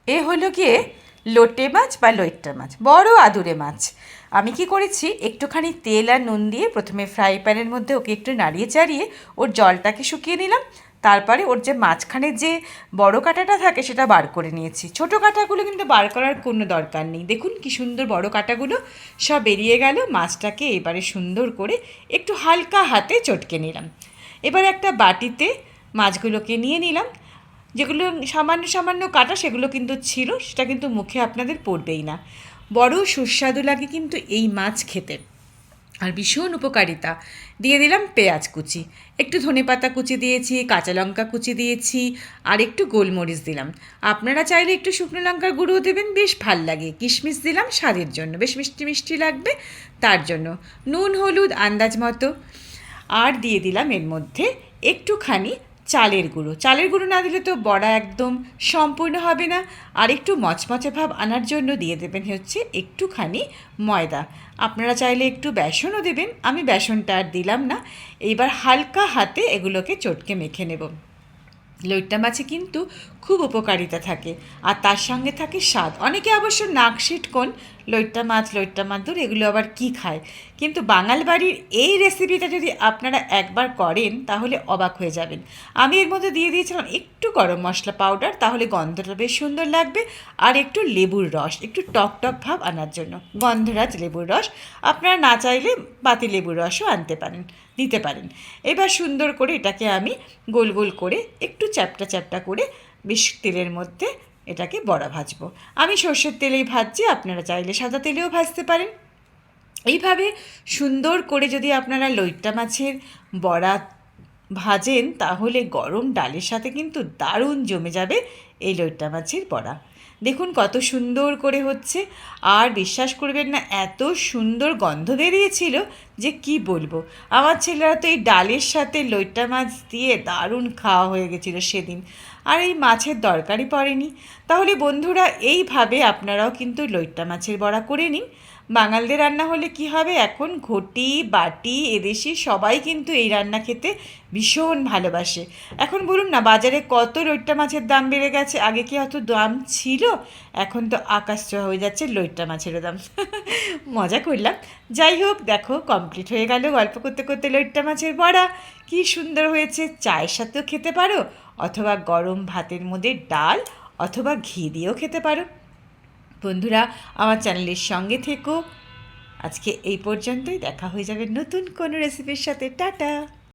এ হলো গিয়ে লোটে মাছ বা লইট্টা মাছ, বড় আদুরে মাছ। আমি কি করেছি, একটুখানি তেল আর নুন দিয়ে প্রথমে ফ্রাই প্যানের মধ্যে ওকে একটু নাড়িয়ে চাড়িয়ে ওর জলটাকে শুকিয়ে নিলাম। তারপরে ওর যে মাঝখানে যে বড় কাঁটাটা থাকে সেটা বার করে নিয়েছি। ছোট কাঁটাগুলো কিন্তু বার করার কোনো দরকার নেই। দেখুন কি সুন্দর বড় কাঁটাগুলো সব বেরিয়ে গেল। মাছটাকে এবারে সুন্দর করে একটু হালকা হাতে চটকে নিলাম। এবার একটা বাটিতে মাছগুলোকে নিয়ে নিলাম। যেগুলো সামান্য সামান্য কাটা সেগুলো কিন্তু ছিল, সেটা কিন্তু মুখে আপনাদের পড়বেই না। বড় সুস্বাদু লাগে কিন্তু এই মাছ খেতে, আর ভীষণ উপকারিতা। দিয়ে দিলাম পেঁয়াজ কুচি, একটু ধনেপাতা কুচি দিয়েছি, কাঁচা লঙ্কা কুচি দিয়েছি, আর একটু গোলমরিচ দিলাম। আপনারা চাইলে একটু শুকনো লঙ্কার গুঁড়ো দেবেন, বেশ ভাল লাগে। কিশমিশ দিলাম স্বাদের জন্য, বেশ মিষ্টি মিষ্টি লাগবে তার জন্য। নুন হলুদ আন্দাজ মতো। আর দিয়ে দিলাম এর মধ্যে একটুখানি চালের গুঁড়ো। চালের গুঁড়ো না দিলে তো বড়া একদম সম্পূর্ণ হবে না। আর একটু মচমচে ভাব আনার জন্য দিয়ে দেবেন হচ্ছে একটুখানি ময়দা। আপনারা চাইলে একটু বেসনও দেবেন, আমি বেসনটা আর দিলাম না। এইবার হালকা হাতে এগুলোকে চটকে মেখে নেব। লইট্টা মাছে কিন্তু খুব উপকারিতা থাকে, আর তার সঙ্গে থাকে স্বাদ। অনেকে অবশ্য নাক সিটকোন লইট্টা মাছ দূর এগুলো আবার কি খায়, কিন্তু বাঙাল বাড়ির এই রেসিপিটা যদি আপনারা একবার করেন তাহলে অবাক হয়ে যাবেন। আমি এর মধ্যে দিয়ে দিয়েছিলাম একটু গরম মশলা পাউডার, তাহলে গন্ধটা বেশ সুন্দর লাগবে। আর একটু লেবুর রস, একটু টক টক ভাব আনার জন্য গন্ধরাজ লেবুর রস। আপনারা না চাইলে বাতি লেবুর রসও দিতে পারেন। এবার সুন্দর করে এটাকে আমি গোল গোল করে একটু চ্যাপটা চ্যাপটা করে বেশ তেলের মধ্যে এটাকে বড়া ভাজবো। আমি সর্ষের তেলেই ভাজছি, আপনারা চাইলে সাদা তেলেও ভাজতে পারেন। এইভাবে সুন্দর করে যদি আপনারা লইট্টা মাছের বড়া ভাজেন তাহলে গরম ডালের সাথে কিন্তু দারুণ জমে যাবে এই লইট্টা মাছের বড়া। দেখুন কত সুন্দর করে হচ্ছে, আর বিশ্বাস করবেন না এত সুন্দর গন্ধ বেরিয়েছিল যে কি বলবো। আমার ছেলেরা তো এই ডালের সাথে লইট্টা মাছ দিয়ে দারুণ খাওয়া হয়ে গেছিলো সেদিন, আর এই মাছের দরকারই পড়েনি। তাহলে বন্ধুরা এইভাবে আপনারাও কিন্তু লইট্টা মাছের বড়া করে নিন। বাঙালদের রান্না হলে কি হবে, এখন ঘটি বাটি এদেশি সবাই কিন্তু এই রান্না খেতে ভীষণ ভালোবাসে। এখন বলুন না, বাজারে কত লইট্টা মাছের দাম বেড়ে গেছে। আগে কি অত দাম ছিল? এখন তো আকাশ ছোঁয়া হয়ে যাচ্ছে লইট্টা মাছেরও দাম। মজা করলাম। যাই হোক, দেখো কমপ্লিট হয়ে গেল গল্প করতে করতে লইট্টা মাছের বড়া। কি সুন্দর হয়েছে, চায়ের সাথেও খেতে পারো, অথবা গরম ভাতের মধ্যে ডাল অথবা ঘি দিয়েও খেতে পারো। বন্ধুরা, আমার চ্যানেলের সঙ্গে থেকো। আজকে এই পর্যন্তই, দেখা হয়ে যাবে নতুন কোনো রেসিপির সাথে। টাটা।